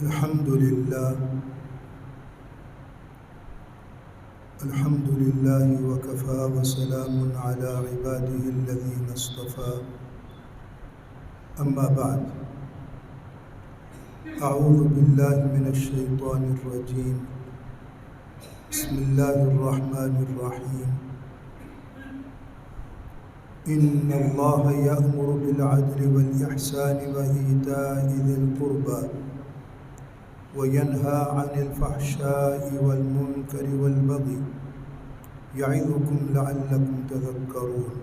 الحمد لله وكفى وسلام على عباده الذين اصطفى أما بعد أعوذ بالله من الشيطان الرجيم بسم الله الرحمن الرحيم إن الله يأمر بالعدل والإحسان وإيتاء ذي القربى وينهى عن الفحشاء والمنكر والبغي يعظكم لعلكم تذكرون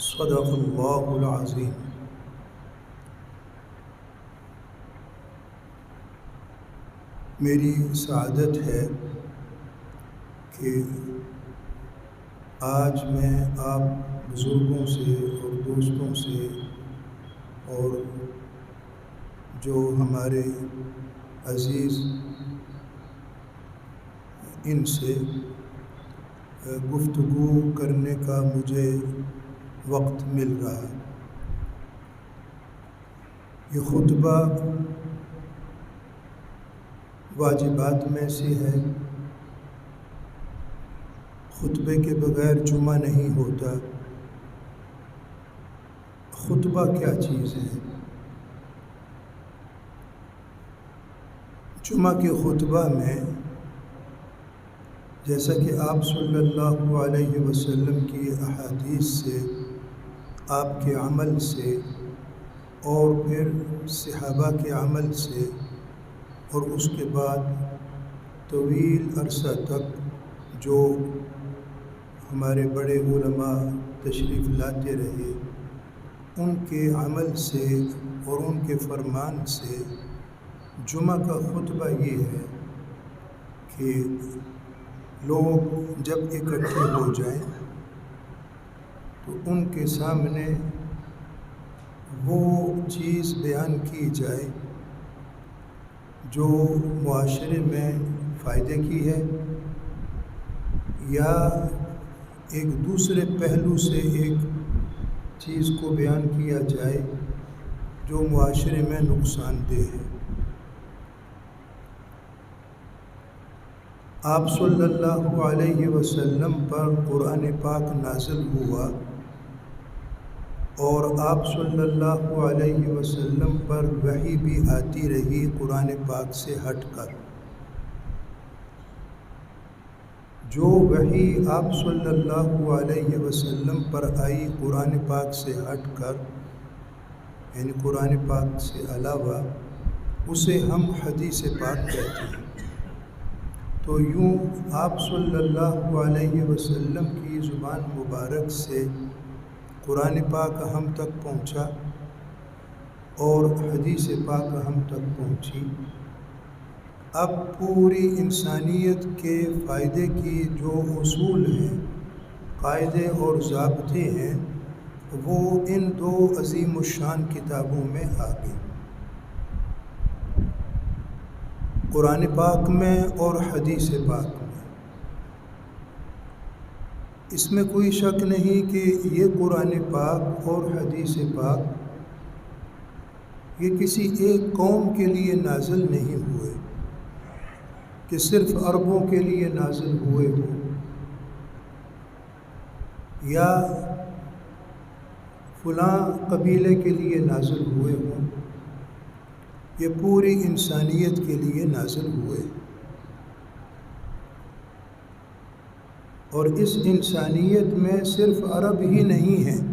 صدق الله العظيم۔ میری سعادت ہے کہ آج میں آپ بزرگوں سے اور دوستوں سے اور جو ہمارے عزیز ان سے گفتگو کرنے کا مجھے وقت مل رہا ہے۔ یہ خطبہ واجبات میں سے ہے۔ خطبے کے بغیر جمعہ نہیں ہوتا۔ خطبہ کیا چیز ہے؟ جمعہ کے خطبہ میں جیسا کہ آپ صلی اللہ علیہ وسلم کی احادیث سے، آپ کے عمل سے اور پھر صحابہ کے عمل سے اور اس کے بعد طویل عرصہ تک جو ہمارے بڑے علماء تشریف لاتے رہے، ان کے عمل سے اور ان کے فرمان سے جمعہ کا خطبہ یہ ہے کہ لوگ جب اکٹھے ہو جائیں تو ان کے سامنے وہ چیز بیان کی جائے جو معاشرے میں فائدے کی ہے، یا ایک دوسرے پہلو سے ایک چیز کو بیان کیا جائے جو معاشرے میں نقصان دہ ہے۔ آپ صلی اللہ علیہ وسلم پر قرآن پاک نازل ہوا اور آپ صلی اللہ علیہ وسلم پر وحی بھی آتی رہی قرآن پاک سے ہٹ کر۔ جو وحی آپ صلی اللہ علیہ وسلم پر آئی قرآن پاک سے ہٹ کر، یعنی قرآن پاک سے علاوہ، اسے ہم حدیث پاک کہتے ہیں۔ تو یوں آپ صلی اللہ علیہ وسلم کی زبان مبارک سے قرآن پاک ہم تک پہنچا اور حدیث پاک ہم تک پہنچی۔ اب پوری انسانیت کے فائدے کی جو اصول ہیں، قاعدے اور ضابطے ہیں، وہ ان دو عظیم الشان کتابوں میں آ گئے، قرآن پاک میں اور حدیث پاک میں۔ اس میں کوئی شک نہیں کہ یہ قرآن پاک اور حدیث پاک یہ کسی ایک قوم کے لیے نازل نہیں ہوئے کہ صرف عربوں کے لیے نازل ہوئے ہوں یا فلاں قبیلے کے لیے نازل ہوئے ہوں، یہ پوری انسانیت کے لیے نازل ہوئے۔ اور اس انسانیت میں صرف عرب ہی نہیں ہیں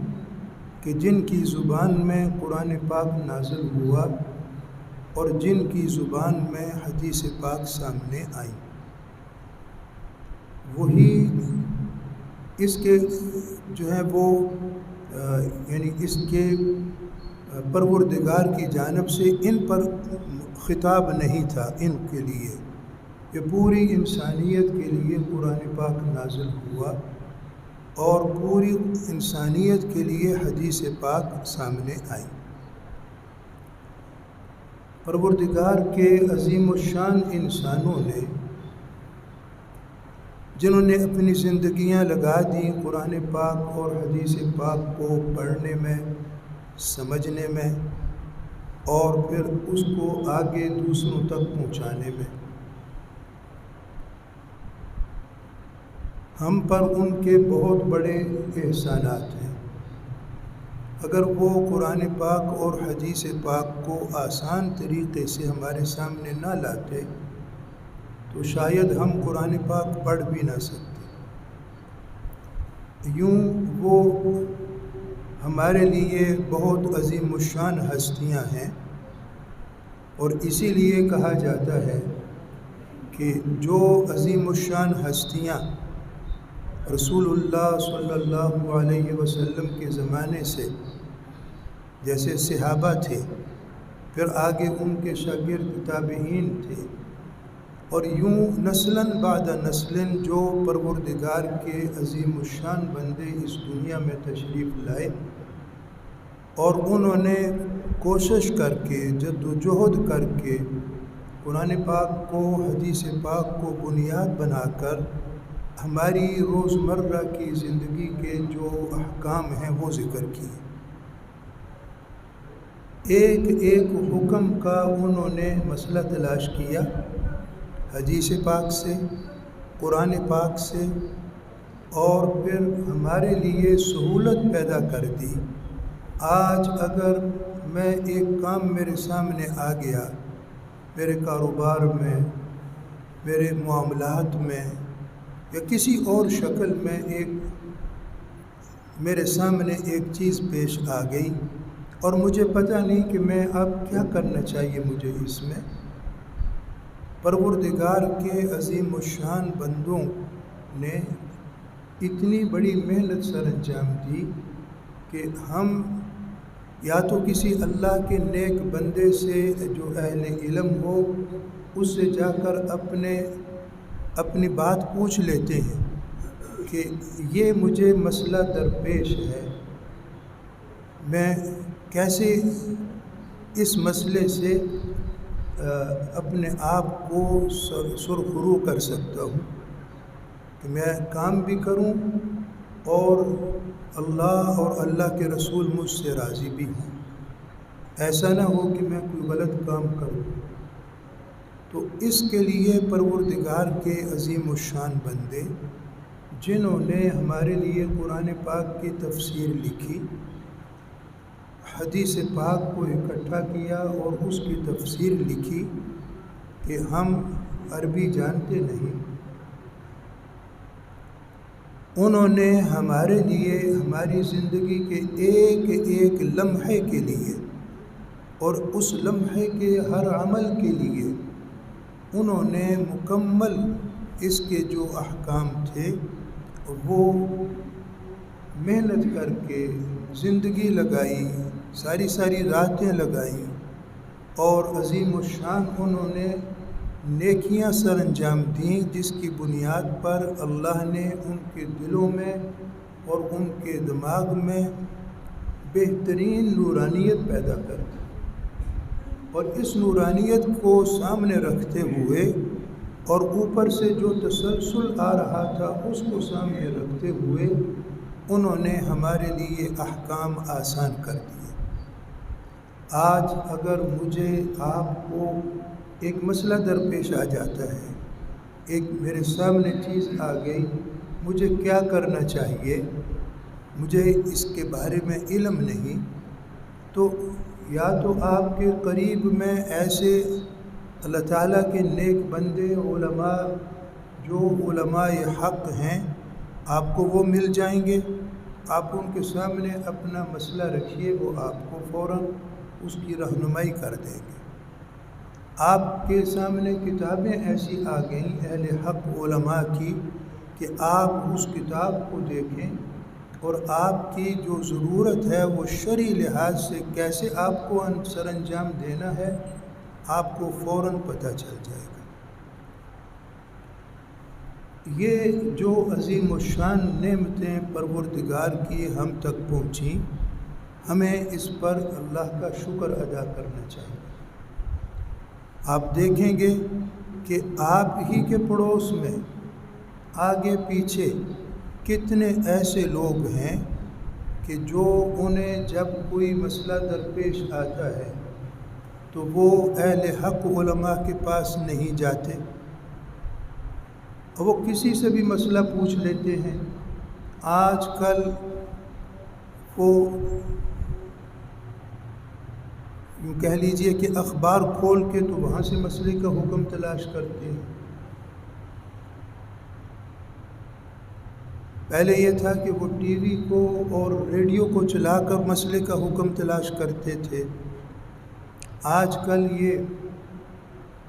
کہ جن کی زبان میں قرآن پاک نازل ہوا اور جن کی زبان میں حدیث پاک سامنے آئی، وہی اس کے جو ہے وہ یعنی اس کے پروردگار کی جانب سے ان پر خطاب نہیں تھا، ان کے لیے یہ پوری انسانیت کے لیے قرآن پاک نازل ہوا اور پوری انسانیت کے لیے حدیث پاک سامنے آئی۔ پروردگار کے عظیم الشان انسانوں نے جنہوں نے اپنی زندگیاں لگا دیں قرآن پاک اور حدیث پاک کو پڑھنے میں، سمجھنے میں اور پھر اس کو آگے دوسروں تک پہنچانے میں۔ ہم پر ان کے بہت بڑے احسانات ہیں۔ اگر وہ قرآن پاک اور حدیث پاک کو آسان طریقے سے ہمارے سامنے نہ لاتے تو شاید ہم قرآن پاک پڑھ بھی نہ سکتے۔ یوں وہ ہمارے لیے بہت عظیم الشان ہستیاں ہیں، اور اسی لیے کہا جاتا ہے کہ جو عظیم الشان ہستیاں رسول اللہ صلی اللہ علیہ وسلم کے زمانے سے، جیسے صحابہ تھے، پھر آگے ان کے شاگرد تابعین تھے، اور یوں نسلاً بعد نسلاً جو پروردگار کے عظیم الشان بندے اس دنیا میں تشریف لائے، اور انہوں نے کوشش کر کے، جد و جہد کر کے قرآن پاک کو، حدیث پاک کو بنیاد بنا کر ہماری روزمرہ کی زندگی کے جو احکام ہیں وہ ذکر کیے۔ ایک ایک حکم کا انہوں نے مسئلہ تلاش کیا، حدیث پاک سے، قرآن پاک سے، اور پھر ہمارے لیے سہولت پیدا کر دی۔ آج اگر میں ایک کام میرے سامنے آ گیا، میرے کاروبار میں، میرے معاملات میں، یا کسی اور شکل میں میرے سامنے ایک چیز پیش آ گئی، اور مجھے پتہ نہیں کہ میں اب کیا کرنا چاہیے مجھے اس میں، پروردگار کے عظیم الشان بندوں نے اتنی بڑی محنت سر انجام دی کہ ہم یا تو کسی اللہ کے نیک بندے سے جو اہل علم ہو، اس سے جا کر اپنی بات پوچھ لیتے ہیں کہ یہ مجھے مسئلہ درپیش ہے، میں کیسے اس مسئلے سے اپنے آپ کو سرخرو کر سکتا ہوں کہ میں کام بھی کروں اور اللہ اور اللہ کے رسول مجھ سے راضی بھی ہوں، ایسا نہ ہو کہ میں کوئی غلط کام کروں۔ تو اس کے لیے پروردگار کے عظیم الشان بندے، جنہوں نے ہمارے لیے قرآن پاک کی تفسیر لکھی، حدیث پاک کو اکٹھا کیا اور اس کی تفسیر لکھی کہ ہم عربی جانتے نہیں، انہوں نے ہمارے لیے، ہماری زندگی کے ایک ایک لمحے کے لیے اور اس لمحے کے ہر عمل کے لیے انہوں نے مکمل اس کے جو احکام تھے وہ محنت کر کے زندگی لگائی، ساری راتیں لگائیں، اور عظیم الشان انہوں نے نیکیاں سر انجام دیں، جس کی بنیاد پر اللہ نے ان کے دلوں میں اور ان کے دماغ میں بہترین نورانیت پیدا کر دی، اور اس نورانیت کو سامنے رکھتے ہوئے اور اوپر سے جو تسلسل آ رہا تھا اس کو سامنے رکھتے ہوئے انہوں نے ہمارے لیے احکام آسان کر دیے۔ آج اگر مجھے آپ کو ایک مسئلہ درپیش آ جاتا ہے، ایک میرے سامنے چیز آ گئی، مجھے کیا کرنا چاہیے، مجھے اس کے بارے میں علم نہیں، تو یا تو آپ کے قریب میں ایسے اللہ تعالیٰ کے نیک بندے، علماء، جو علماء حق ہیں، آپ کو وہ مل جائیں گے، آپ ان کے سامنے اپنا مسئلہ رکھیے، وہ آپ کو فوراً اس کی رہنمائی کر دیں گے۔ آپ کے سامنے کتابیں ایسی آ گئیں اہل حق علماء کی کہ آپ اس کتاب کو دیکھیں اور آپ کی جو ضرورت ہے وہ شرعی لحاظ سے کیسے آپ کو سر انجام دینا ہے، آپ کو فوراً پتہ چل جائے گا۔ یہ جو عظیم الشان نعمتیں پروردگار کی ہم تک پہنچیں، ہمیں اس پر اللہ کا شکر ادا کرنا چاہیے۔ آپ دیکھیں گے کہ آپ ہی کے پڑوس میں آگے پیچھے کتنے ایسے لوگ ہیں کہ جو انہیں جب کوئی مسئلہ درپیش آتا ہے تو وہ اہل حق علماء کے پاس نہیں جاتے، اور وہ کسی سے بھی مسئلہ پوچھ لیتے ہیں۔ آج کل وہ یوں کہہ لیجئے کہ اخبار کھول کے تو وہاں سے مسئلے کا حکم تلاش کرتے ہیں۔ پہلے یہ تھا کہ وہ ٹی وی کو اور ریڈیو کو چلا کر مسئلے کا حکم تلاش کرتے تھے، آج کل یہ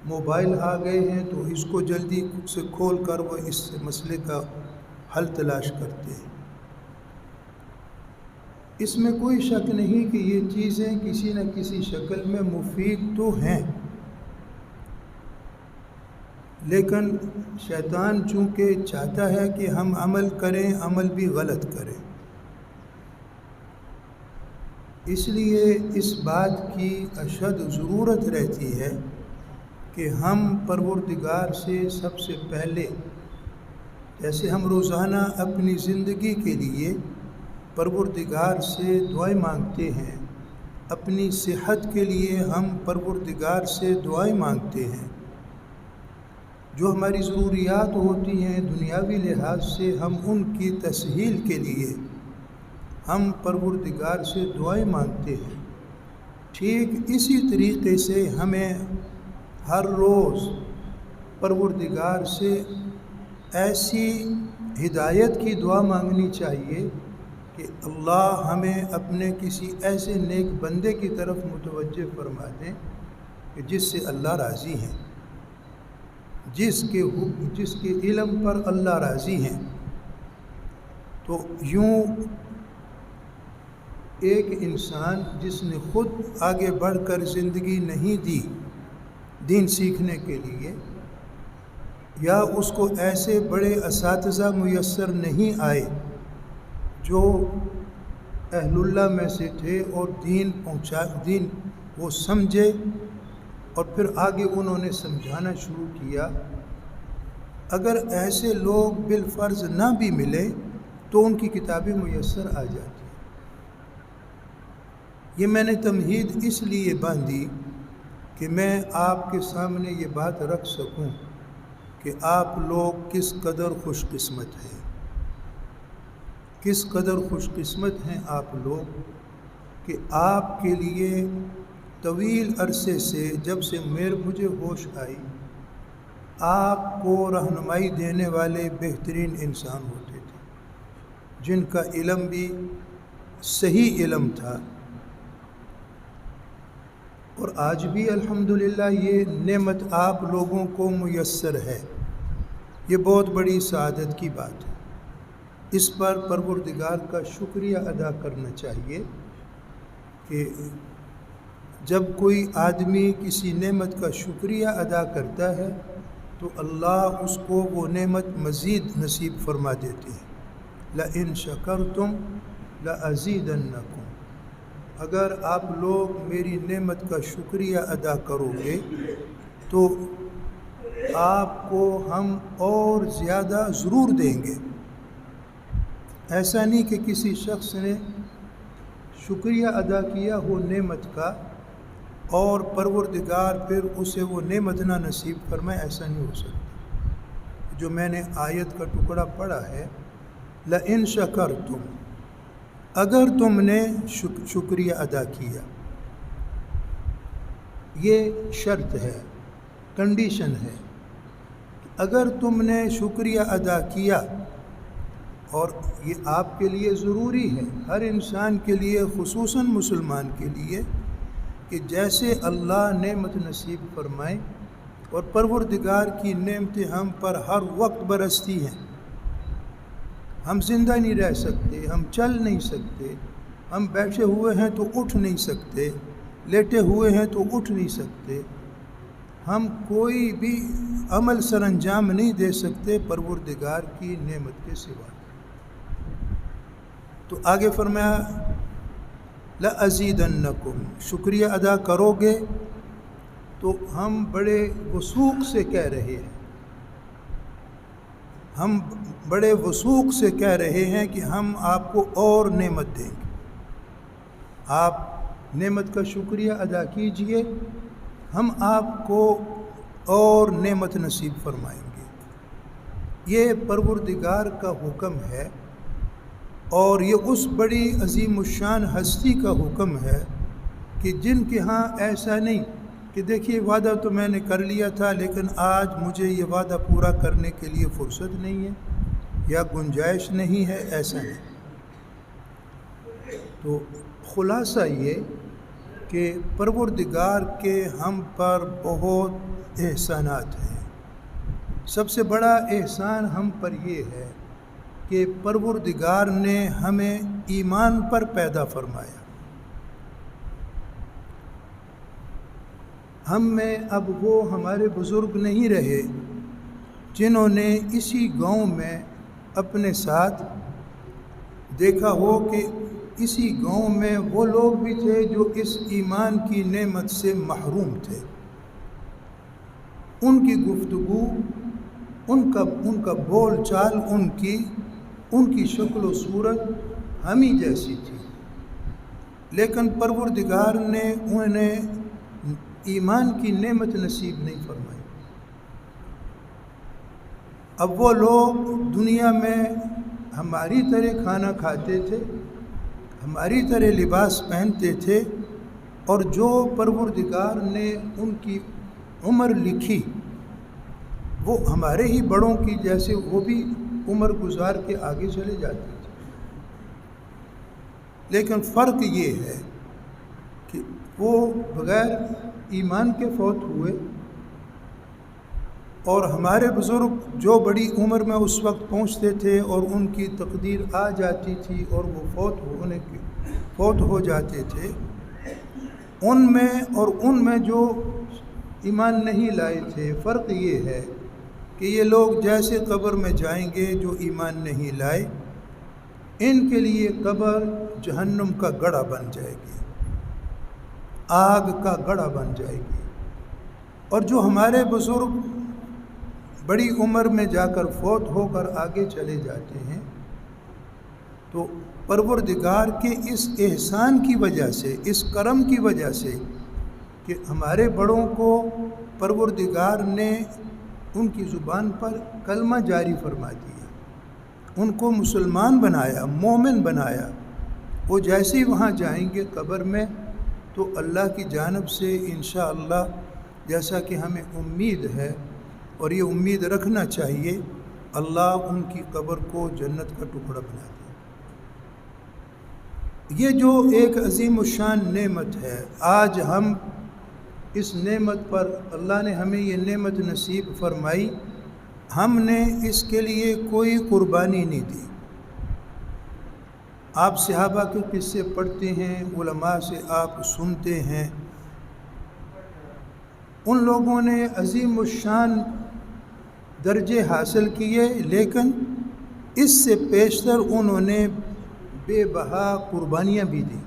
موبائل آ گئے ہیں تو اس کو جلدی سے کھول کر وہ اس مسئلے کا حل تلاش کرتے ہیں۔ اس میں کوئی شک نہیں کہ یہ چیزیں کسی نہ کسی شکل میں مفید تو ہیں، لیکن شیطان چونکہ چاہتا ہے کہ ہم عمل کریں، عمل بھی غلط کریں، اس لیے اس بات کی اشد ضرورت رہتی ہے کہ ہم پروردگار سے سب سے پہلے، جیسے ہم روزانہ اپنی زندگی کے لیے پروردگار سے دعائیں مانگتے ہیں، اپنی صحت کے لیے ہم پروردگار سے دعائیں مانگتے ہیں، جو ہماری ضروریات ہوتی ہیں دنیاوی لحاظ سے ہم ان کی تسہیل کے لیے ہم پروردگار سے دعائیں مانگتے ہیں، ٹھیک اسی طریقے سے ہمیں ہر روز پروردگار سے ایسی ہدایت کی دعا مانگنی چاہیے کہ اللہ ہمیں اپنے کسی ایسے نیک بندے کی طرف متوجہ فرما دیں کہ جس سے اللہ راضی ہیں، جس کے علم پر اللہ راضی ہیں۔ تو یوں ایک انسان جس نے خود آگے بڑھ کر زندگی نہیں دی دین سیکھنے کے لیے، یا اس کو ایسے بڑے اساتذہ میسر نہیں آئے جو اہل اللہ میں سے تھے اور دین وہ سمجھے اور پھر آگے انہوں نے سمجھانا شروع کیا، اگر ایسے لوگ بالفرض نہ بھی ملے تو ان کی کتابیں میسر آ جاتی۔ یہ میں نے تمہید اس لیے باندھی کہ میں آپ کے سامنے یہ بات رکھ سکوں کہ آپ لوگ کس قدر خوش قسمت ہیں، کس قدر خوش قسمت ہیں آپ لوگ کہ آپ کے لیے طویل عرصے سے، جب سے مجھے ہوش آئی، آپ کو رہنمائی دینے والے بہترین انسان ہوتے تھے، جن کا علم بھی صحیح علم تھا، اور آج بھی الحمدللہ یہ نعمت آپ لوگوں کو میسر ہے۔ یہ بہت بڑی سعادت کی بات ہے، اس پر پروردگار کا شکریہ ادا کرنا چاہیے کہ جب کوئی آدمی کسی نعمت کا شکریہ ادا کرتا ہے تو اللہ اس کو وہ نعمت مزید نصیب فرما دیتے ہیں۔ لَإِن شَكَرْتُمْ لَأَزِيدَنَّكُمْ، اگر آپ لوگ میری نعمت کا شکریہ ادا کرو گے تو آپ کو ہم اور زیادہ ضرور دیں گے۔ ایسا نہیں کہ کسی شخص نے شکریہ ادا کیا ہو نعمت کا اور پروردگار پھر اسے وہ نعمت نہ نصیب فرمائے، ایسا نہیں ہو سکتا۔ جو میں نے آیت کا ٹکڑا پڑھا ہے، لَإِن شَكَرْتُمْ، اگر تم نے شکریہ ادا کیا، یہ شرط ہے، کنڈیشن ہے، اگر تم نے شکریہ ادا کیا، اور یہ آپ کے لیے ضروری ہے، ہر انسان کے لیے، خصوصاً مسلمان کے لیے، کہ جیسے اللہ نعمت نصیب فرمائے، اور پروردگار کی نعمتیں ہم پر ہر وقت برستی ہیں، ہم زندہ نہیں رہ سکتے، ہم چل نہیں سکتے، ہم بیٹھے ہوئے ہیں تو اٹھ نہیں سکتے، لیٹے ہوئے ہیں تو اٹھ نہیں سکتے، ہم کوئی بھی عمل سر انجام نہیں دے سکتے پروردگار کی نعمت کے سوا۔ تو آگے فرمایا لَأَزِيدَنَّكُمْ، شکریہ ادا کرو گے تو ہم بڑے وثوق سے کہہ رہے ہیں، ہم بڑے وثوق سے کہہ رہے ہیں کہ ہم آپ کو اور نعمت دیں گے۔ آپ نعمت کا شکریہ ادا کیجئے ہم آپ کو اور نعمت نصیب فرمائیں گے۔ یہ پروردگار کا حکم ہے، اور یہ اس بڑی عظیم الشان ہستی کا حکم ہے کہ جن کے ہاں ایسا نہیں کہ دیکھیے وعدہ تو میں نے کر لیا تھا لیکن آج مجھے یہ وعدہ پورا کرنے کے لیے فرصت نہیں ہے یا گنجائش نہیں ہے، ایسا نہیں۔ تو خلاصہ یہ کہ پروردگار کے ہم پر بہت احسانات ہیں۔ سب سے بڑا احسان ہم پر یہ ہے کہ پروردگار نے ہمیں ایمان پر پیدا فرمایا۔ ہم میں اب وہ ہمارے بزرگ نہیں رہے جنہوں نے اسی گاؤں میں اپنے ساتھ دیکھا ہو کہ اسی گاؤں میں وہ لوگ بھی تھے جو اس ایمان کی نعمت سے محروم تھے۔ ان کی گفتگو، ان کا بول چال، ان کی شکل و صورت ہم ہی جیسی تھی، لیکن پروردگار نے انہیں ایمان کی نعمت نصیب نہیں فرمائی۔ اب وہ لوگ دنیا میں ہماری طرح کھانا کھاتے تھے، ہماری طرح لباس پہنتے تھے، اور جو پروردگار نے ان کی عمر لکھی وہ ہمارے ہی بڑوں کی جیسے وہ بھی عمر گزار کے آگے چلے جاتے تھے۔ لیکن فرق یہ ہے کہ وہ بغیر ایمان کے فوت ہوئے، اور ہمارے بزرگ جو بڑی عمر میں اس وقت پہنچتے تھے اور ان کی تقدیر آ جاتی تھی اور وہ فوت ہو جاتے تھے، ان میں جو ایمان نہیں لائے تھے، فرق یہ ہے کہ یہ لوگ جیسے قبر میں جائیں گے جو ایمان نہیں لائے، ان کے لیے قبر جہنم کا گڑھا بن جائے گی، آگ کا گڑھا بن جائے گی۔ اور جو ہمارے بزرگ بڑی عمر میں جا کر فوت ہو کر آگے چلے جاتے ہیں، تو پروردگار کے اس احسان کی وجہ سے، اس کرم کی وجہ سے کہ ہمارے بڑوں کو پروردگار نے ان کی زبان پر کلمہ جاری فرما دیا، ان کو مسلمان بنایا، مومن بنایا، وہ جیسے ہی وہاں جائیں گے قبر میں تو اللہ کی جانب سے انشاءاللہ، جیسا کہ ہمیں امید ہے اور یہ امید رکھنا چاہیے، اللہ ان کی قبر کو جنت کا ٹکڑا بنا دے۔ یہ جو ایک عظیم الشان نعمت ہے، آج ہم اس نعمت پر، اللہ نے ہمیں یہ نعمت نصیب فرمائی، ہم نے اس کے لیے کوئی قربانی نہیں دی۔ آپ صحابہ کے قصے پڑھتے ہیں، علماء سے آپ سنتے ہیں، ان لوگوں نے عظیم الشان درجے حاصل کیے، لیکن اس سے پیشتر انہوں نے بے بہا قربانیاں بھی دیں۔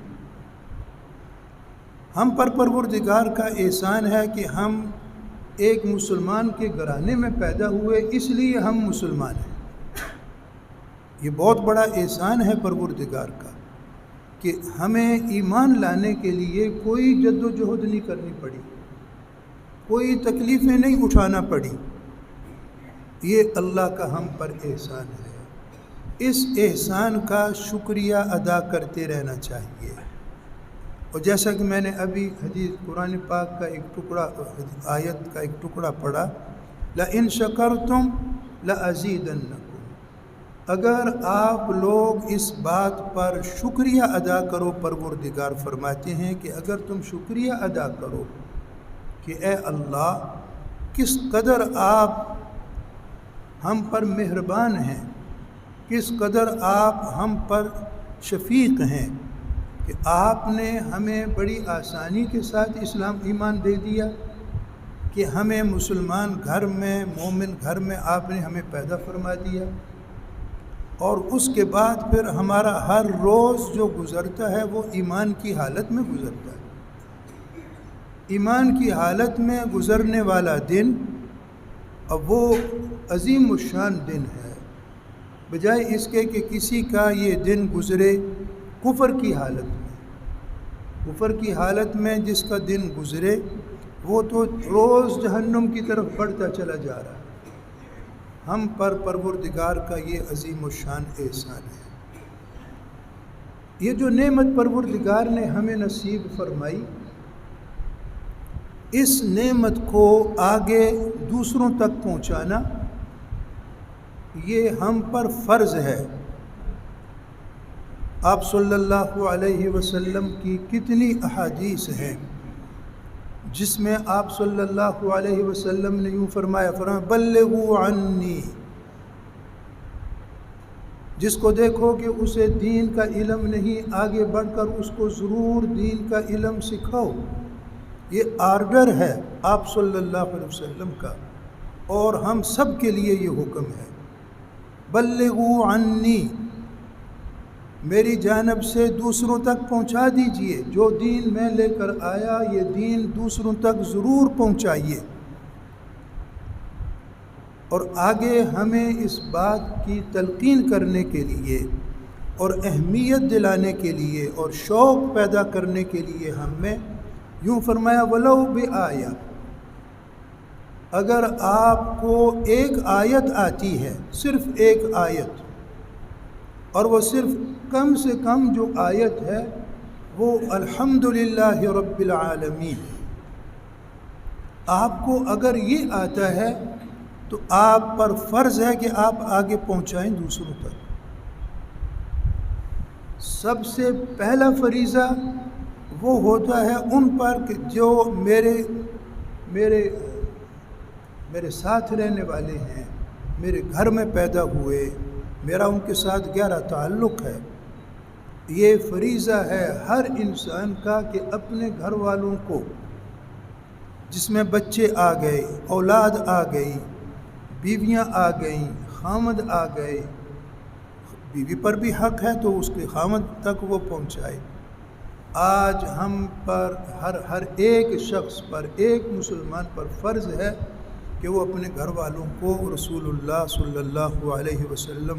ہم پر پروردگار کا احسان ہے کہ ہم ایک مسلمان کے گھرانے میں پیدا ہوئے، اس لیے ہم مسلمان ہیں۔ یہ بہت بڑا احسان ہے پروردگار کا کہ ہمیں ایمان لانے کے لیے کوئی جد و جہد نہیں کرنی پڑی، کوئی تکلیفیں نہیں اٹھانا پڑی۔ یہ اللہ کا ہم پر احسان ہے، اس احسان کا شکریہ ادا کرتے رہنا چاہیے۔ اور جیسا کہ میں نے ابھی حدیث قرآن پاک کا ایک ٹکڑا، آیت کا ایک ٹکڑا پڑھا، لَإِن شَكَرْتُمْ لَأَزِيدَنَّكُمْ، اگر آپ لوگ اس بات پر شکریہ ادا کرو، پروردگار فرماتے ہیں کہ اگر تم شکریہ ادا کرو کہ اے اللہ کس قدر آپ ہم پر مہربان ہیں، کس قدر آپ ہم پر شفیق ہیں کہ آپ نے ہمیں بڑی آسانی کے ساتھ اسلام ایمان دے دیا، کہ ہمیں مسلمان گھر میں، مومن گھر میں آپ نے ہمیں پیدا فرما دیا، اور اس کے بعد پھر ہمارا ہر روز جو گزرتا ہے وہ ایمان کی حالت میں گزرتا ہے۔ ایمان کی حالت میں گزرنے والا دن، اب وہ عظیم الشان دن ہے، بجائے اس کے کہ کسی کا یہ دن گزرے کفر کی حالت میں۔ کفر کی حالت میں جس کا دن گزرے وہ تو روز جہنم کی طرف بڑھتا چلا جا رہا ہے۔ ہم پر پروردگار کا یہ عظیم الشان احسان ہے۔ یہ جو نعمت پروردگار نے ہمیں نصیب فرمائی، اس نعمت کو آگے دوسروں تک پہنچانا یہ ہم پر فرض ہے۔ آپ صلی اللہ علیہ وسلم کی کتنی احادیث ہیں جس میں آپ صلی اللہ علیہ وسلم نے یوں فرمایا بلغوا عنی، جس کو دیکھو کہ اسے دین کا علم نہیں، آگے بڑھ کر اس کو ضرور دین کا علم سکھاؤ۔ یہ آرڈر ہے آپ صلی اللہ علیہ وسلم کا، اور ہم سب کے لیے یہ حکم ہے، بلغوا عنی، میری جانب سے دوسروں تک پہنچا دیجئے۔ جو دین میں لے کر آیا یہ دین دوسروں تک ضرور پہنچائیے۔ اور آگے ہمیں اس بات کی تلقین کرنے کے لیے اور اہمیت دلانے کے لیے اور شوق پیدا کرنے کے لیے ہمیں یوں فرمایا وَلَوْ بِآیَةٍ، اگر آپ کو ایک آیت آتی ہے، صرف ایک آیت، اور وہ صرف کم سے کم جو آیت ہے وہ الحمدللہ رب العالمین، آپ کو اگر یہ آتا ہے تو آپ پر فرض ہے کہ آپ آگے پہنچائیں دوسروں تک۔ سب سے پہلا فریضہ وہ ہوتا ہے ان پر کہ جو میرے ساتھ رہنے والے ہیں، میرے گھر میں پیدا ہوئے، میرا ان کے ساتھ گہرا تعلق ہے۔ یہ فریضہ ہے ہر انسان کا کہ اپنے گھر والوں کو، جس میں بچے آ گئے، اولاد آ گئی، بیویاں آ گئیں، خامد آ گئے، بیوی پر بھی حق ہے تو اس کے خامد تک وہ پہنچائے۔ آج ہم پر ہر ایک شخص پر، ایک مسلمان پر فرض ہے کہ وہ اپنے گھر والوں کو رسول اللہ صلی اللہ علیہ وسلم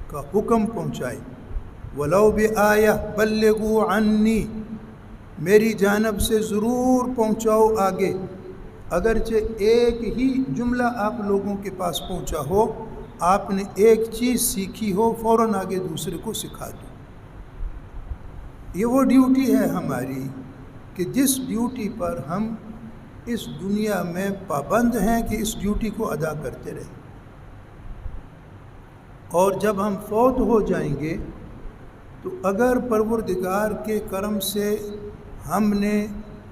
کا حکم پہنچائے۔ وَلَوْ بِآیَةٍ بَلِّغُوا عَنِّی، میری جانب سے ضرور پہنچاؤ آگے، اگرچہ ایک ہی جملہ آپ لوگوں کے پاس پہنچا ہو، آپ نے ایک چیز سیکھی ہو، فوراً آگے دوسرے کو سکھا دو۔ یہ وہ ڈیوٹی ہے ہماری کہ جس ڈیوٹی پر ہم اس دنیا میں پابند ہیں کہ اس ڈیوٹی کو ادا کرتے رہیں، اور جب ہم فوت ہو جائیں گے تو اگر پروردگار کے کرم سے ہم نے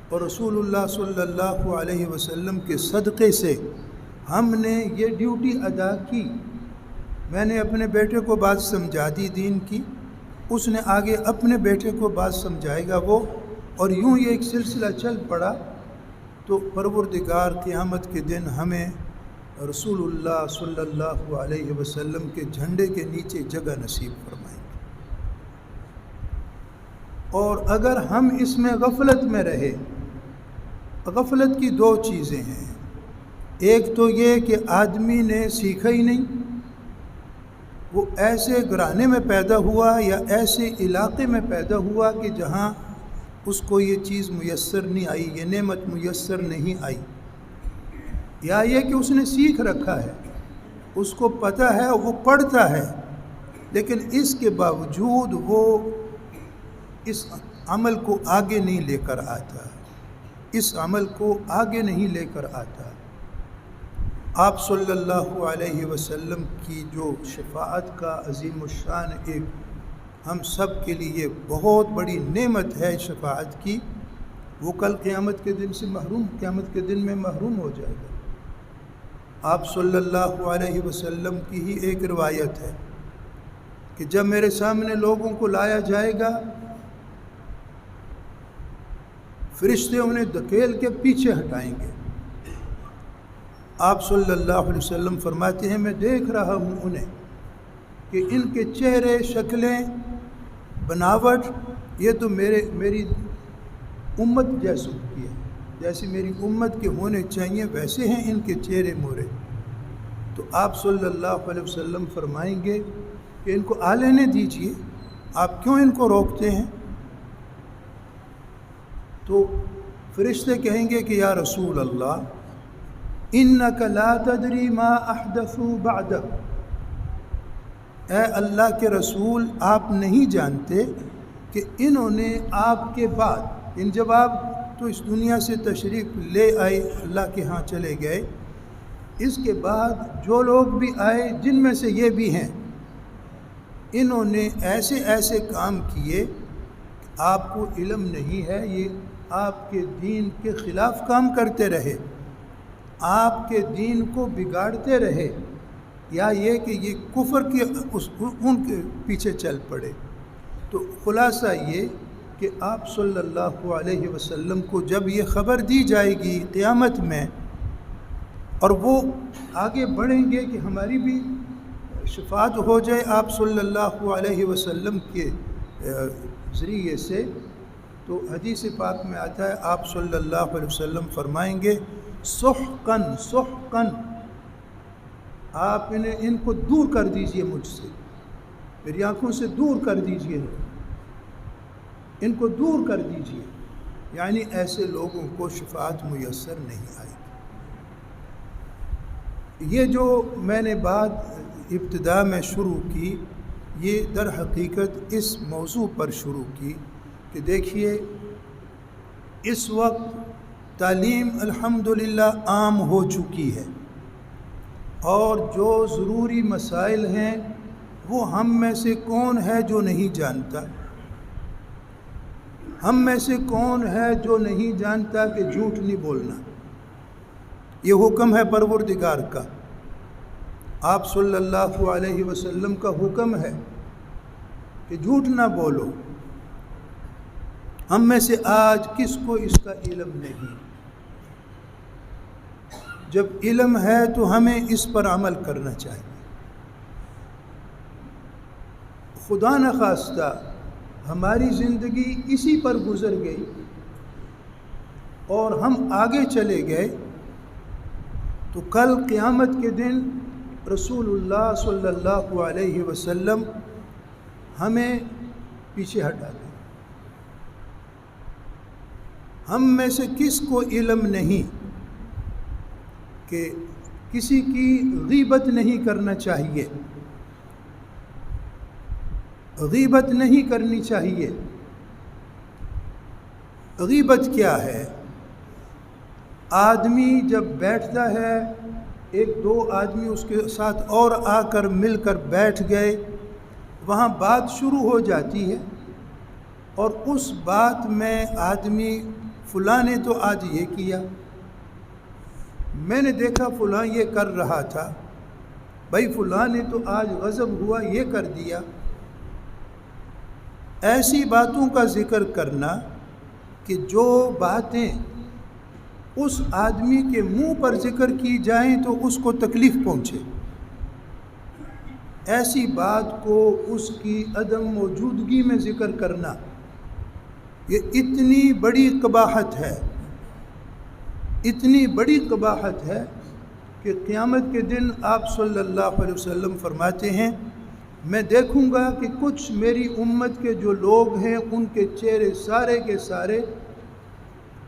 اور رسول اللہ صلی اللہ علیہ وسلم کے صدقے سے ہم نے یہ ڈیوٹی ادا کی، میں نے اپنے بیٹے کو بات سمجھا دی دین کی، اس نے آگے اپنے بیٹے کو بات سمجھائے گا وہ، اور یوں یہ ایک سلسلہ چل پڑا، تو پروردگار قیامت کے دن ہمیں رسول اللہ صلی اللہ علیہ وسلم کے جھنڈے کے نیچے جگہ نصیب فرمائیں گے۔ اور اگر ہم اس میں غفلت میں رہے، غفلت کی دو چیزیں ہیں، ایک تو یہ کہ آدمی نے سیکھا ہی نہیں، وہ ایسے گھرانے میں پیدا ہوا یا ایسے علاقے میں پیدا ہوا کہ جہاں اس کو یہ چیز میسر نہیں آئی، یہ نعمت میسر نہیں آئی، یا یہ کہ اس نے سیکھ رکھا ہے، اس کو پتہ ہے، وہ پڑھتا ہے، لیکن اس کے باوجود وہ اس عمل کو آگے نہیں لے کر آتا، اس عمل کو آگے نہیں لے کر آتا۔ آپ صلی اللہ علیہ وسلم کی جو شفاعت کا عظیم الشان ایک ہم سب کے لیے بہت بڑی نعمت ہے شفاعت کی، وہ کل قیامت کے دن میں محروم ہو جائے گا۔ آپ صلی اللہ علیہ وسلم کی ہی ایک روایت ہے کہ جب میرے سامنے لوگوں کو لایا جائے گا، فرشتے انہیں دھکیل کے پیچھے ہٹائیں گے۔ آپ صلی اللہ علیہ وسلم فرماتے ہیں میں دیکھ رہا ہوں انہیں کہ ان کے چہرے، شکلیں، بناوٹ یہ تو میری امت جیسے کی ہے، جیسے میری امت کے ہونے چاہیے ویسے ہیں ان کے چہرے مورے۔ تو آپ صلی اللہ علیہ وسلم فرمائیں گے کہ ان کو آ لینے دیجئے، آپ کیوں ان کو روکتے ہیں؟ تو فرشتے کہیں گے کہ یا رسول اللہ انک لا تدری ما احدثوا بعدک، اے اللہ کے رسول آپ نہیں جانتے کہ انہوں نے آپ کے بعد، جب آپ تو اس دنیا سے تشریف لے آئے، اللہ کے ہاں چلے گئے، اس کے بعد جو لوگ بھی آئے جن میں سے یہ بھی ہیں، انہوں نے ایسے ایسے کام کیے کہ آپ کو علم نہیں ہے، یہ آپ کے دین کے خلاف کام کرتے رہے، آپ کے دین کو بگاڑتے رہے، یا یہ کہ یہ کفر کے ان کے پیچھے چل پڑے۔ تو خلاصہ یہ کہ آپ صلی اللہ علیہ وسلم کو جب یہ خبر دی جائے گی قیامت میں، اور وہ آگے بڑھیں گے کہ ہماری بھی شفاعت ہو جائے آپ صلی اللہ علیہ وسلم کے ذریعے سے، تو حدیث پاک میں آتا ہے آپ صلی اللہ علیہ وسلم فرمائیں گے سحقاً سحقاً، آپ ان کو دور کر دیجئے مجھ سے، میری آنکھوں سے دور کر دیجئے، ان کو دور کر دیجئے، یعنی ایسے لوگوں کو شفاعت میسر نہیں آئے گی۔ یہ جو میں نے بات ابتدا میں شروع کی، یہ در حقیقت اس موضوع پر شروع کی کہ دیکھیے اس وقت تعلیم الحمدللہ عام ہو چکی ہے، اور جو ضروری مسائل ہیں وہ ہم میں سے کون ہے جو نہیں جانتا؟ ہم میں سے کون ہے جو نہیں جانتا کہ جھوٹ نہیں بولنا؟ یہ حکم ہے پروردگار کا، آپ صلی اللہ علیہ وسلم کا حکم ہے کہ جھوٹ نہ بولو۔ ہم میں سے آج کس کو اس کا علم نہیں؟ جب علم ہے تو ہمیں اس پر عمل کرنا چاہیے۔ خدا نخواستہ ہماری زندگی اسی پر گزر گئی اور ہم آگے چلے گئے تو کل قیامت کے دن رسول اللہ صلی اللہ علیہ وسلم ہمیں پیچھے ہٹا دیں۔ ہم میں سے کس کو علم نہیں کہ کسی کی غیبت نہیں کرنا چاہیے، غیبت نہیں کرنی چاہیے۔ غیبت کیا ہے؟ آدمی جب بیٹھتا ہے، ایک دو آدمی اس کے ساتھ اور آ کر مل کر بیٹھ گئے، وہاں بات شروع ہو جاتی ہے، اور اس بات میں آدمی فلاں نے تو آج یہ کیا، میں نے دیکھا فلاں یہ کر رہا تھا، بھائی فلاں نے تو آج غضب ہوا یہ کر دیا۔ ایسی باتوں کا ذکر کرنا کہ جو باتیں اس آدمی کے منہ پر ذکر کی جائیں تو اس کو تکلیف پہنچے، ایسی بات کو اس کی عدم موجودگی میں ذکر کرنا، یہ اتنی بڑی قباحت ہے، اتنی بڑی قباحت ہے کہ قیامت کے دن آپ صلی اللہ علیہ وسلم فرماتے ہیں میں دیکھوں گا کہ کچھ میری امت کے جو لوگ ہیں ان کے چہرے سارے کے سارے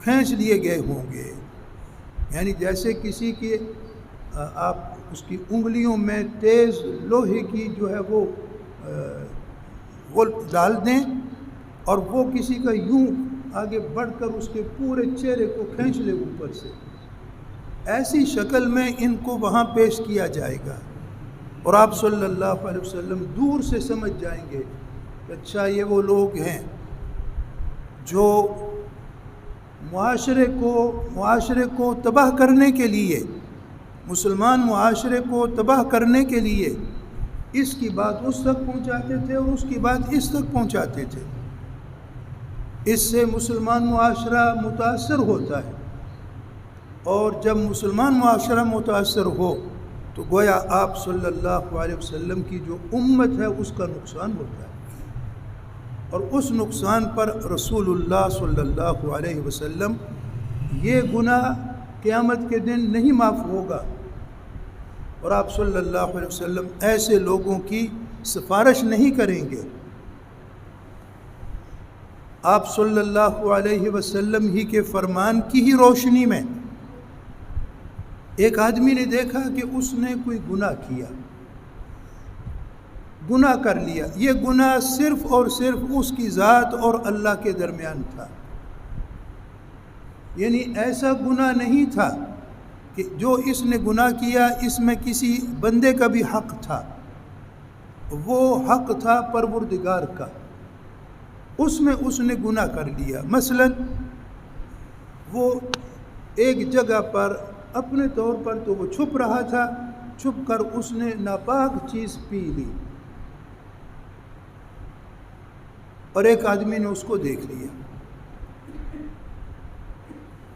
کھینچ لیے گئے ہوں گے، یعنی جیسے کسی کے آپ اس کی انگلیوں میں تیز لوہے کی جو ہے وہ ڈال دیں اور وہ کسی کا یوں آگے بڑھ کر اس کے پورے چہرے کو کھینچ لے اوپر سے، ایسی شکل میں ان کو وہاں پیش کیا جائے گا، اور آپ صلی اللہ علیہ وسلم دور سے سمجھ جائیں گے کہ اچھا یہ وہ لوگ ہیں جو معاشرے کو تباہ کرنے کے لیے، مسلمان معاشرے کو تباہ کرنے کے لیے اس کی بات اس تک پہنچاتے تھے اور اس کی بات اس تک پہنچاتے تھے۔ اس سے مسلمان معاشرہ متاثر ہوتا ہے، اور جب مسلمان معاشرہ متاثر ہو تو گویا آپ صلی اللہ علیہ وسلم کی جو امت ہے اس کا نقصان ہوتا ہے، اور اس نقصان پر رسول اللہ صلی اللہ علیہ وسلم یہ گناہ قیامت کے دن نہیں معاف ہوگا، اور آپ صلی اللہ علیہ وسلم ایسے لوگوں کی سفارش نہیں کریں گے۔ آپ صلی اللہ علیہ وسلم ہی کے فرمان کی ہی روشنی میں ایک آدمی نے دیکھا کہ اس نے کوئی گناہ کر لیا. یہ گناہ صرف اور صرف اس کی ذات اور اللہ کے درمیان تھا. یعنی ایسا گناہ نہیں تھا کہ جو اس نے گناہ کیا اس میں کسی بندے کا بھی حق تھا. وہ حق تھا پروردگار کا. اس میں اس نے گناہ کر لیا. مثلا وہ ایک جگہ پر اپنے طور پر تو وہ چھپ رہا تھا، چھپ کر اس نے ناپاک چیز پی لی اور ایک آدمی نے اس کو دیکھ لیا.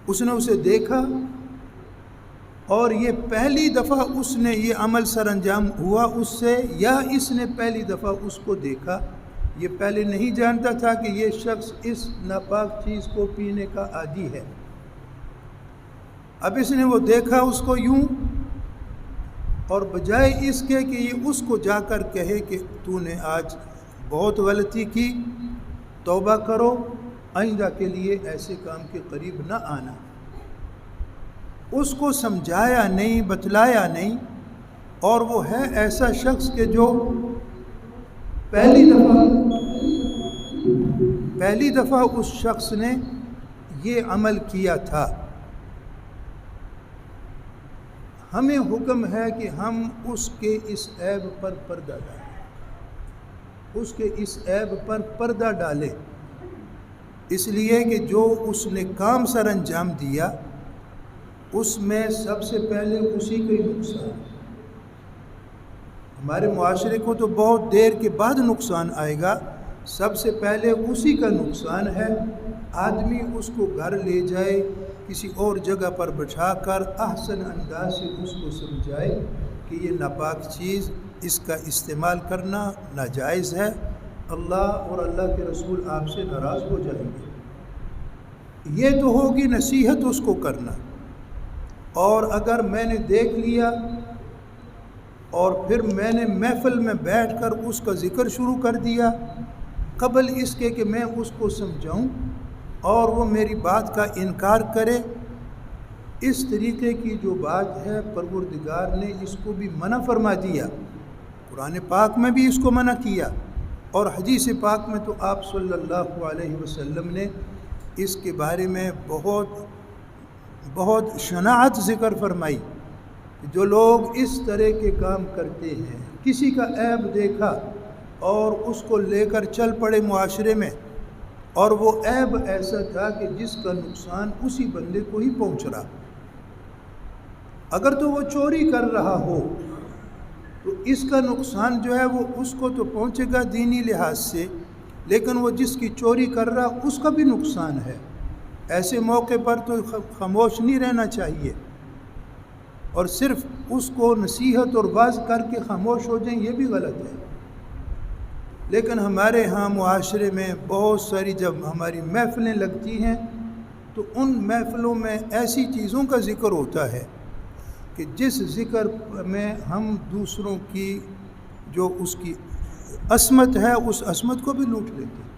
اس نے اسے دیکھا اور یہ پہلی دفعہ اس نے یہ عمل سر انجام ہوا اس سے، یا اس نے پہلی دفعہ اس کو دیکھا. یہ پہلے نہیں جانتا تھا کہ یہ شخص اس ناپاک چیز کو پینے کا عادی ہے. اب اس نے وہ دیکھا اس کو یوں، اور بجائے اس کے کہ یہ اس کو جا کر کہے کہ تو نے آج بہت غلطی کی، توبہ کرو، آئندہ کے لیے ایسے کام کے قریب نہ آنا، اس کو سمجھایا نہیں، بتلایا نہیں. اور وہ ہے ایسا شخص کہ جو پہلی دفعہ اس شخص نے یہ عمل کیا تھا. ہمیں حکم ہے کہ ہم اس کے اس عیب پر پردہ ڈالیں، اس کے اس عیب پر پردہ ڈالیں، اس لیے کہ جو اس نے کام سر انجام دیا اس میں سب سے پہلے اسی کا ہی نقصان. ہمارے معاشرے کو تو بہت دیر کے بعد نقصان آئے گا، سب سے پہلے اسی کا نقصان ہے. آدمی اس کو گھر لے جائے، کسی اور جگہ پر بٹھا کر احسن انداز سے اس کو سمجھائے کہ یہ ناپاک چیز، اس کا استعمال کرنا ناجائز ہے، اللہ اور اللہ کے رسول آپ سے ناراض ہو جائیں گے. یہ تو ہوگی نصیحت اس کو کرنا. اور اگر میں نے دیکھ لیا اور پھر میں نے محفل میں بیٹھ کر اس کا ذکر شروع کر دیا قبل اس کے کہ میں اس کو سمجھاؤں اور وہ میری بات کا انکار کرے، اس طریقے کی جو بات ہے پروردگار نے اس کو بھی منع فرما دیا. قرآن پاک میں بھی اس کو منع کیا، اور حدیث پاک میں تو آپ صلی اللہ علیہ وسلم نے اس کے بارے میں بہت شناعت ذکر فرمائی. جو لوگ اس طرح کے کام کرتے ہیں، کسی کا عیب دیکھا اور اس کو لے کر چل پڑے معاشرے میں، اور وہ عیب ایسا تھا کہ جس کا نقصان اسی بندے کو ہی پہنچ رہا. اگر تو وہ چوری کر رہا ہو تو اس کا نقصان جو ہے وہ اس کو تو پہنچے گا دینی لحاظ سے، لیکن وہ جس کی چوری کر رہا اس کا بھی نقصان ہے. ایسے موقع پر تو خاموش نہیں رہنا چاہیے اور صرف اس کو نصیحت اور واعظ کر کے خاموش ہو جائیں، یہ بھی غلط ہے. لیکن ہمارے ہاں معاشرے میں بہت ساری جب ہماری محفلیں لگتی ہیں تو ان محفلوں میں ایسی چیزوں کا ذکر ہوتا ہے کہ جس ذکر میں ہم دوسروں کی جو اس کی عصمت ہے اس عصمت کو بھی لوٹ لیتے ہیں.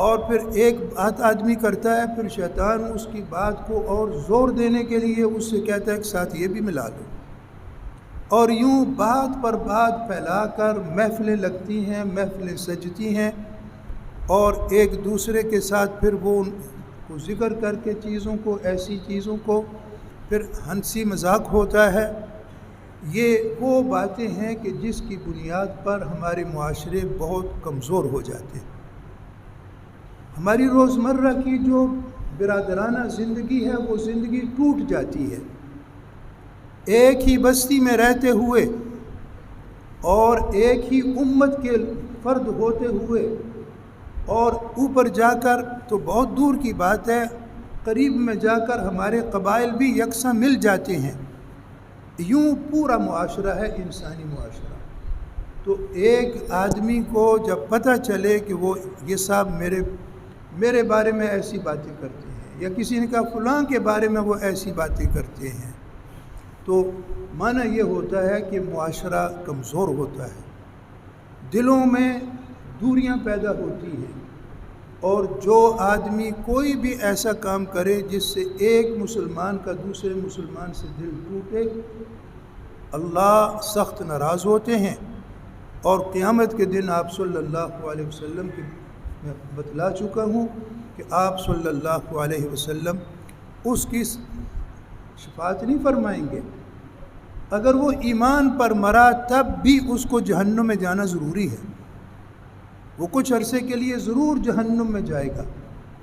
اور پھر ایک بات آدمی کرتا ہے، پھر شیطان اس کی بات کو اور زور دینے کے لیے اس سے کہتا ہے کہ ساتھ یہ بھی ملا لو، اور یوں بات پر بات پھیلا کر محفلیں لگتی ہیں، محفلیں سجتی ہیں، اور ایک دوسرے کے ساتھ پھر وہ کو ذکر کر کے چیزوں کو، ایسی چیزوں کو پھر ہنسی مذاق ہوتا ہے. یہ وہ باتیں ہیں کہ جس کی بنیاد پر ہمارے معاشرے بہت کمزور ہو جاتے ہیں. ہماری روزمرہ کی جو برادرانہ زندگی ہے وہ زندگی ٹوٹ جاتی ہے. ایک ہی بستی میں رہتے ہوئے اور ایک ہی امت کے فرد ہوتے ہوئے، اور اوپر جا کر تو بہت دور کی بات ہے، قریب میں جا کر ہمارے قبائل بھی یکساں مل جاتے ہیں. یوں پورا معاشرہ ہے انسانی معاشرہ. تو ایک آدمی کو جب پتہ چلے کہ وہ یہ صاحب میرے بارے میں ایسی باتیں کرتے ہیں، یا کسی نے کہا فلاں کے بارے میں وہ ایسی باتیں کرتے ہیں، تو معنی یہ ہوتا ہے کہ معاشرہ کمزور ہوتا ہے، دلوں میں دوریاں پیدا ہوتی ہیں، اور جو آدمی کوئی بھی ایسا کام کرے جس سے ایک مسلمان کا دوسرے مسلمان سے دل ٹوٹے، اللہ سخت ناراض ہوتے ہیں۔ اور قیامت کے دن آپ صلی اللہ علیہ وسلم کی میں بتلا چکا ہوں کہ آپ صلی اللہ علیہ وسلم اس کی شفاعت نہیں فرمائیں گے۔ اگر وہ ایمان پر مرا تب بھی اس کو جہنم میں جانا ضروری ہے، وہ کچھ عرصے کے لیے ضرور جہنم میں جائے گا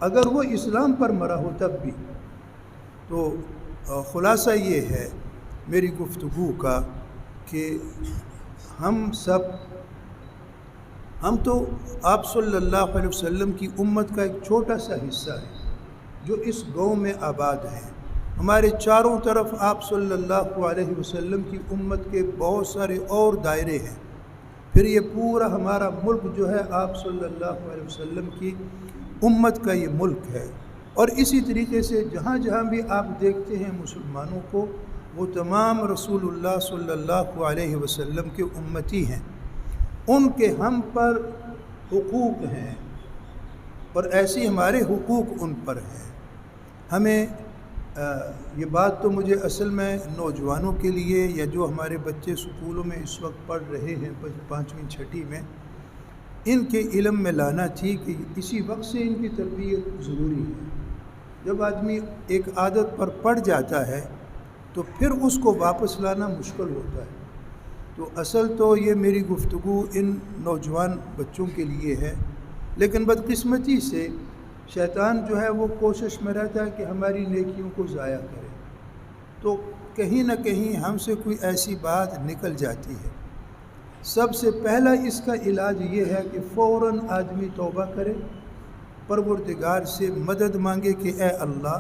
اگر وہ اسلام پر مرا ہو تب بھی۔ تو خلاصہ یہ ہے میری گفتگو کا کہ ہم تو آپ صلی اللہ علیہ وسلم کی امت کا ایک چھوٹا سا حصہ ہے جو اس گاؤں میں آباد ہے۔ ہمارے چاروں طرف آپ صلی اللہ علیہ وسلم کی امت کے بہت سارے اور دائرے ہیں، پھر یہ پورا ہمارا ملک جو ہے آپ صلی اللہ علیہ وسلم کی امت کا یہ ملک ہے۔ اور اسی طریقے سے جہاں جہاں بھی آپ دیکھتے ہیں مسلمانوں کو، وہ تمام رسول اللہ صلی اللہ علیہ وسلم کے امتی ہیں، ان کے ہم پر حقوق ہیں اور ایسی ہمارے حقوق ان پر ہیں۔ ہمیں یہ بات تو مجھے اصل میں نوجوانوں کے لیے یا جو ہمارے بچے سکولوں میں اس وقت پڑھ رہے ہیں 5ویں 6ٹھی میں، ان کے علم میں لانا تھی کہ اسی وقت سے ان کی تربیت ضروری ہے۔ جب آدمی ایک عادت پر پڑ جاتا ہے تو پھر اس کو واپس لانا مشکل ہوتا ہے۔ تو اصل تو یہ میری گفتگو ان نوجوان بچوں کے لیے ہے، لیکن بدقسمتی سے شیطان جو ہے وہ کوشش میں رہتا ہے کہ ہماری نیکیوں کو ضائع کرے، تو کہیں نہ کہیں ہم سے کوئی ایسی بات نکل جاتی ہے۔ سب سے پہلا اس کا علاج یہ ہے کہ فوراً آدمی توبہ کرے، پروردگار سے مدد مانگے کہ اے اللہ،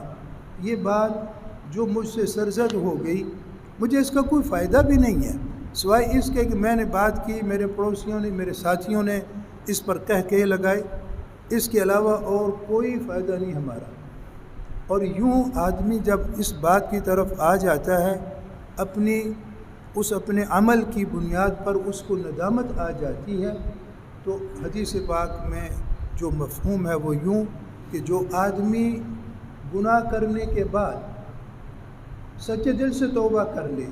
یہ بات جو مجھ سے سرزد ہو گئی، مجھے اس کا کوئی فائدہ بھی نہیں ہے سوائے اس کے کہ میں نے بات کی، میرے پڑوسیوں نے، میرے ساتھیوں نے اس پر کہے لگائے، اس کے علاوہ اور کوئی فائدہ نہیں ہمارا۔ اور یوں آدمی جب اس بات کی طرف آ جاتا ہے، اپنے عمل کی بنیاد پر اس کو ندامت آ جاتی ہے، تو حدیث پاک میں جو مفہوم ہے وہ یوں کہ جو آدمی گناہ کرنے کے بعد سچے دل سے توبہ کر لے،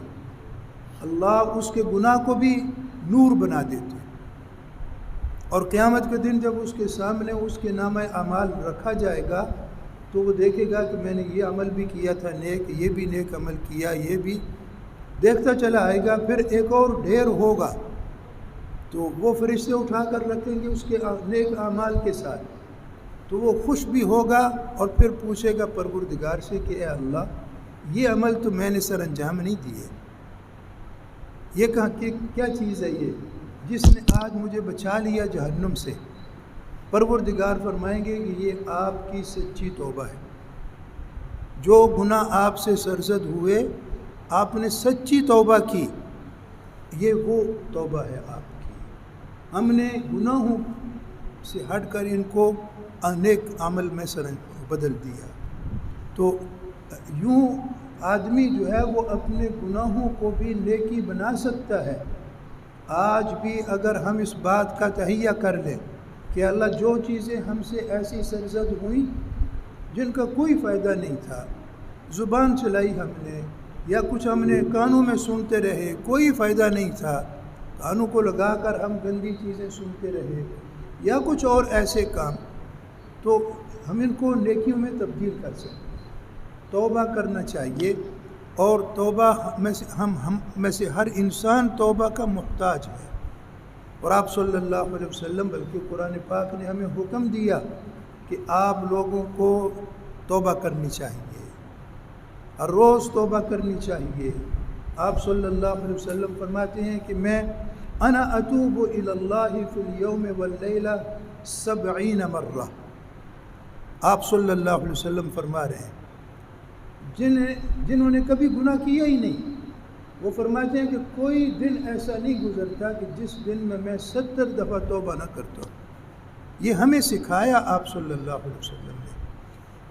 اللہ اس کے گناہ کو بھی نور بنا دیتے، اور قیامت کے دن جب اس کے سامنے اس کے نامہ اعمال رکھا جائے گا تو وہ دیکھے گا کہ میں نے یہ عمل بھی کیا تھا نیک، یہ بھی نیک عمل کیا، یہ بھی دیکھتا چلا آئے گا، پھر ایک اور ڈھیر ہوگا تو وہ فرشتے اٹھا کر رکھیں گے اس کے نیک اعمال کے ساتھ، تو وہ خوش بھی ہوگا اور پھر پوچھے گا پروردگار سے کہ اے اللہ، یہ عمل تو میں نے سر انجام نہیں دیے، یہ کہاں کہ کیا چیز ہے یہ جس نے آج مجھے بچا لیا جہنم سے؟ پروردگار فرمائیں گے کہ یہ آپ کی سچی توبہ ہے، جو گناہ آپ سے سرزد ہوئے آپ نے سچی توبہ کی، یہ وہ توبہ ہے آپ کی، ہم نے گناہوں سے ہٹ کر ان کو نیک عمل میں بدل دیا۔ تو یوں آدمی جو ہے وہ اپنے گناہوں کو بھی نیکی بنا سکتا ہے۔ آج بھی اگر ہم اس بات کا تہیہ کر لیں کہ اللہ جو چیزیں ہم سے ایسی سرزد ہوئیں جن کا کوئی فائدہ نہیں تھا، زبان چلائی ہم نے یا کچھ ہم نے کانوں میں سنتے رہے، کوئی فائدہ نہیں تھا، کانوں کو لگا کر ہم گندی چیزیں سنتے رہے یا کچھ اور ایسے کام، تو ہم ان کو نیکیوں میں تبدیل کر سکتے ہیں۔ توبہ کرنا چاہیے، اور توبہ ہم میں سے ہر انسان توبہ کا محتاج ہے، اور آپ صلی اللہ علیہ وسلم بلکہ قرآن پاک نے ہمیں حکم دیا کہ آپ لوگوں کو توبہ کرنی چاہیے، ہر روز توبہ کرنی چاہیے۔ آپ صلی اللہ علیہ وسلم فرماتے ہیں کہ میں انا اتوب الی اللہ فی اليوم واللیلہ 70 مرہ۔ آپ صلی اللہ علیہ وسلم فرما رہے ہیں جنہوں نے کبھی گناہ کیا ہی نہیں، وہ فرماتے ہیں کہ کوئی دن ایسا نہیں گزرتا کہ جس دن میں 70 دفعہ توبہ نہ کرتا ہوں۔ یہ ہمیں سکھایا آپ صلی اللہ علیہ وسلم نے۔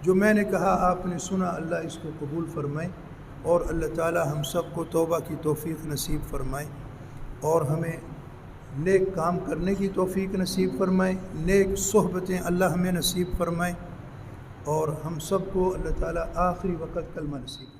جو میں نے کہا آپ نے سنا، اللہ اس کو قبول فرمائے، اور اللہ تعالی ہم سب کو توبہ کی توفیق نصیب فرمائے، اور ہمیں نیک کام کرنے کی توفیق نصیب فرمائے، نیک صحبتیں اللہ ہمیں نصیب فرمائے، اور ہم سب کو اللہ تعالیٰ آخری وقت کلمہ نصیب